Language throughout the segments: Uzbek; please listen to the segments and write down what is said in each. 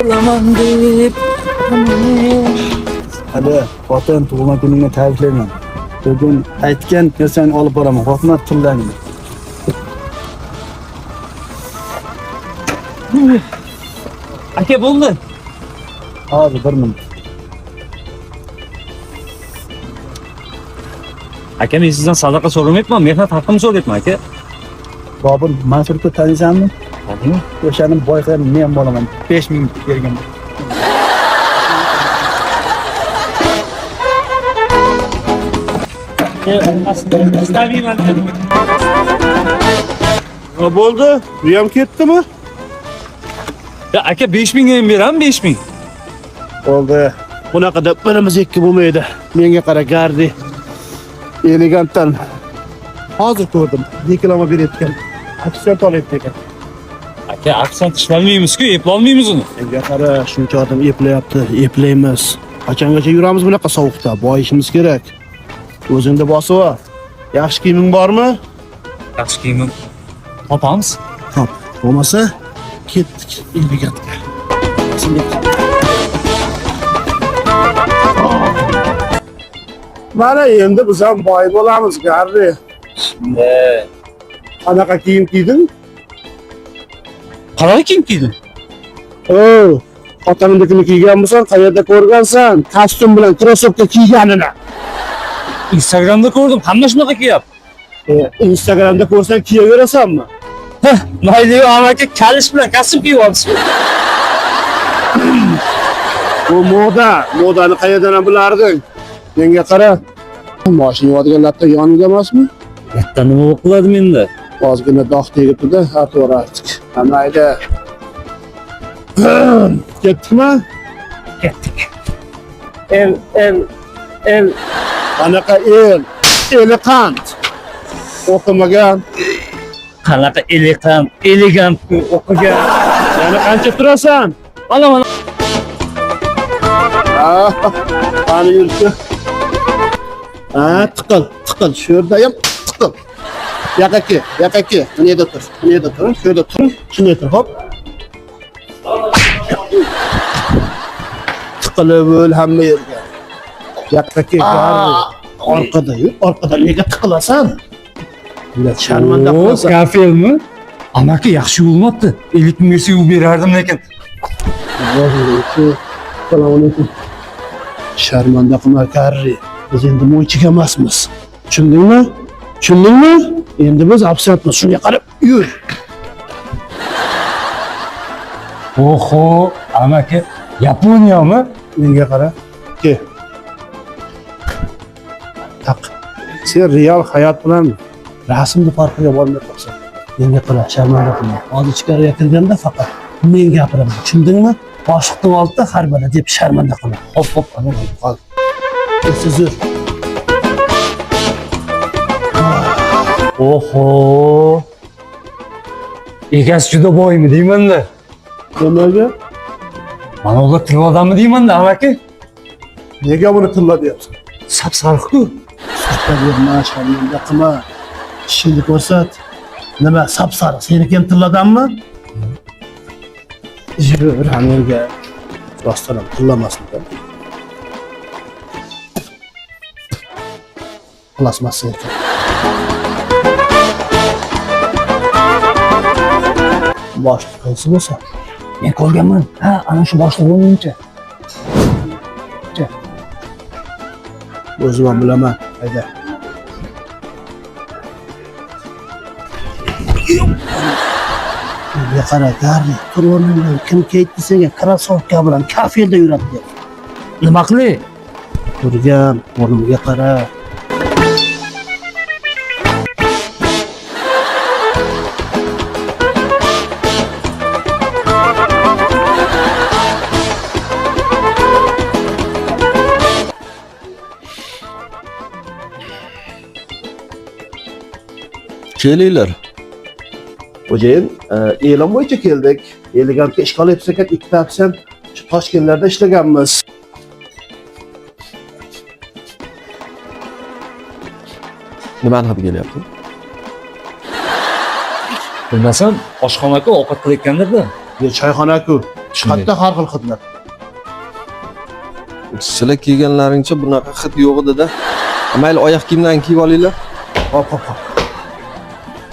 Aman deb. Hadi xotin tug'ilgan kuningga tabriklayman. Bugun aytgan narsani olib boraman. Xotinlar tillayman. Aka bo'ldi. Hozir 1 minut. Aka men sizdan sadaqa so'ramayapman, mehnat haqimni so'rayapman aka. Bobur Mansurni taniysanmi? O'shaning boyqani men bo'laman. 5000 bergan. Ne bo'ldi? Bu ham ketdimi? Ya aka 5000 ga ham beraman, 5000. Bo'ldi. Bunaqa deb birimiz ikki bo'lmaydi. Menga qara gardi. Elegantdan. Hozir ko'rdim. Reklama berayotgan. Aksiyon olyapti ekan. Aka aksent ishlamaymiz-ku, eplolmaymiz uni. Menga qara, shuncha odam eplayapti, eplaymiz. Qachongacha yuramiz bunaqa sovuqda? Boyishimiz kerak. O'zingda bosib ol. Yaxshi kiyiming bormi? Yaxshi kiyimim topamiz. Top. Bo'lmasa ketdik elegantga. Mana endi biz ham boy bo'lamiz, gardi. Qanaqa kiyim kiyding? Qanaqa kiyim kiyding? Xotiningnikini kiyganmisan, qayerda ko'rgansan? Kostyum bilan krossovka kiyganini. Instagramda ko'rdim, hamma shunaqa kiyapti. Instagramda ko'rsang kiyaverasanmi? Mayli, amaki kalish bilan kostyum kiyyapsiz. Bu moda. Modani qayerdan bilarding? Menga qara. Mashina yuvadigan latta yoningda emasmi? Latta nima qiladi menda? Ozgina dog' tegibdi-da, to'g'ri aytdik. Mayli. Ketdikmi? Ketdik. El. Qanaqa el? Elegant. O'qimagan. Qanaqa elegant o'qigan. Yana qancha turasan? Mana. Qani yurchi. Tiqil. Shu yerda ham tiqil. Yaqaki. Mana yerda tur. Shu yerda tur. Shunday tur, hop. Tiqilib o'l hamma yerga. Yaqaki, orqada nega tiqilasan? Bular sharmanda qilasan. Kafelmi? Amaki yaxshi bo'lmabdi. 50 ming bersa u berardim lekin. Assalomu alaykum. Sharmanda qilma karri. Biz endi mo'ychiga emasmiz. Tushundingmi? Endi biz absentmiz. Shunga qarab yur. Oho, amaki Yaponiyami? Menga qara. Ke. Taq. Sen real hayot bilan rasmni farqiga bormay qolsan. Menga qara, sharmanda qilma. Hozir ichkariga kirganda faqat men gapiraman. Tushundingmi? Boshliqni oldida har biri deb sharmanda qilma. Hop, ana qol. Sizlar. Oho. Egasi juda boymi deyman-da. Nimaga? Mana ular til odammi deyman-da, amaki. Nega buni tilla deyapsan? Sap-sariq-ku. Sirtda berma, sharmanda qilma. Ishingni ko'rsat. Nima sap-sariq? Seniki ham tilladanmi? Yur, hanerga. Rostdan ham tillamasın. Plasmasın ekan. Boshliq qaysi bo'lsa? Men ko'rganman. Ana shu boshliq bo'lguncha. O'zim ham bilaman. Hayda. Ya qara, garni, turib kim ketdi senga krossovka bilan kafelda yuradi. Nima qilay? Ko'rgan, o'rnimga qara. Kelinglar. Xo'jayin, e'lon bo'yicha keldik. Elegantga ish qilyapsiz ekan, ikkita aksent shu Toshkentlarda ishlaganmiz. Nimani olib kelyapti? Bilmasam, oshxonaga ovqat qilayotgandir-da. Choyxona-ku. Hatta har xil xizmat. Sizlar kiyganlaringcha bunaqa hid yo'q edi-da. Mayli oyoq kiyimlarni kiyib olinglar. Hop.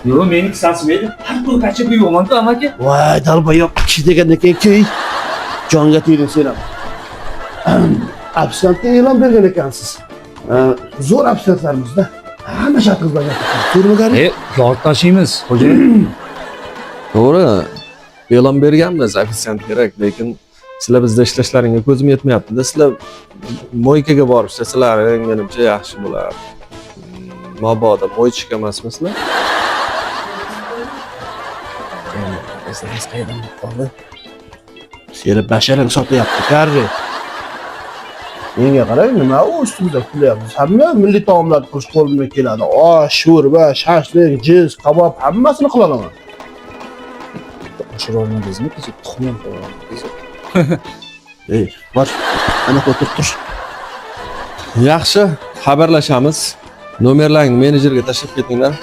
Yo'q, meni sarsmaydi. Har kun qancha bu yo'g'on-ku amaki. Voy, dalbayoq kishi degandan keyin kiy. Jonga tegding sen ham. Absentga e'lon bergan ekansiz. Zo'r absentlarimizda. Hamma shart qizlarga. Ko'rmagan. Yog' tashiymiz, xo'jayin. To'g'ri. E'lon berganmiz, ofisiant kerak, lekin sizlar bizda ishlashlaringga ko'zim yetmayapti-da. Sizlar moykaga borib ishlaslaring menimcha yaxshi bo'lar. Mabodo moychik emasmisizlar? Seni basharang sotyapti, karri. Menga qarang, nima u ustimizda kulyapmiz. Hamma milliy taomlar qilish qo'limdan keladi. Osh, sho'rva, shashlik, jiz, kabob hammasini qila olaman. Oshira olmadingizmi? Kecha tuxum ham qo'ygansiz. Ey, bor. Ana o'tirib tur. Yaxshi, xabarlashamiz. Nomerlaringni menejerga tashlab ketinglar.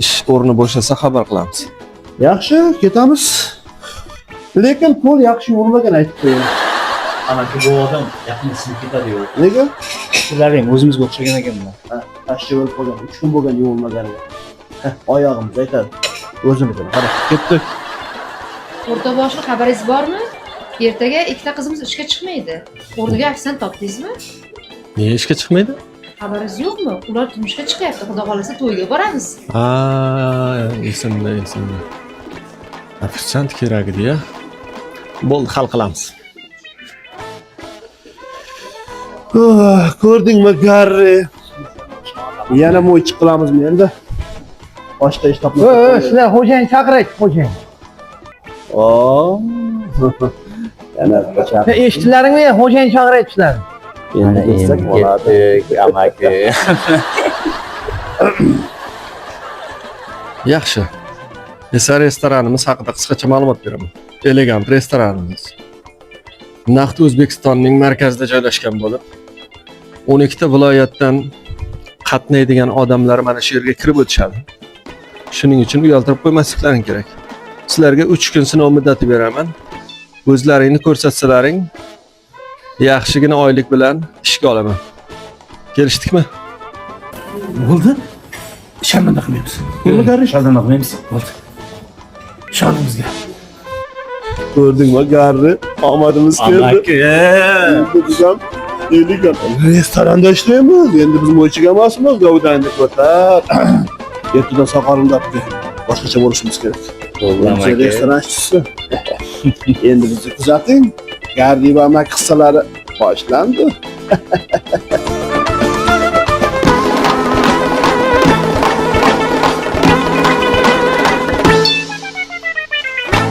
Ish o'rni bo'shasa xabar qilamiz. Yaxshi, ketamiz. Lekin pul yaxshi yo'lmagan aytib qo'ying. Amaki bu odam yaqinda sinib ketadi yo'q. Nega? Sizlarning o'zimizga o'xshagan ekanman. Tashchi bo'lib qolgan, 3 kun bo'lgan yo'lmagan. Oyog'imiz aytadi. O'zimizdan. Qara, ketdik. O'rtoqboshi xabaringiz bormi? Ertaga ikkita qizimiz ishga chiqmaydi. O'rniga ofisant topdingizmi? Nega ishga chiqmaydi? Xabaringiz yo'qmi? Ular turmushga chiqyapti. Xudo xolasa to'yga boramiz. Esimda. Ofisiant kerak edi-ya. Bo'ldi, hal qilamiz. Ko'rdingmi, Garri? Yana mo'ychiq qilamizmi endi? Boshqa ish topmayapmiz. Sizlar xo'jayin chaqiring, xo'jayin. Yana qochadi. Eshitdilaringmi? Xo'jayin chaqiryaptilar. Endi ketdik, amaki. Yaxshi. Esa restoranimiz haqida qisqacha ma'lumot beraman. Elegant restoranimiz. Naqd O'zbekistonning markazida joylashgan bo'lib, 12 ta viloyatdan qatnaydigan odamlar mana shu yerga kirib o'tishadi. Shuning uchun uyaltirib qo'ymasliklaring kerak. Sizlarga 3 kun sinov muddati beraman. O'zlaringni ko'rsatsalaring, yaxshigina oylik bilan ishga olaman. Kelishdikmi? Bo'ldi. Sharmanda qilmaymiz. Nima Garri? Sharmanda qilmaymiz. Bo'ldi. Shonimizga. Ko'rdingmi, Garri? Omadimiz keldi. Amaki. Bizam elegant restoranda ishlaymiz. Endi biz mo'ychiga emasmiz, gavdangni ko'tar. Ertadan soqolimni topdi. Boshqacha bo'lishimiz kerak. Amaki. Restoran ishchisi. Endi bizni kuzating. Garri va amaki qissalari boshlandi.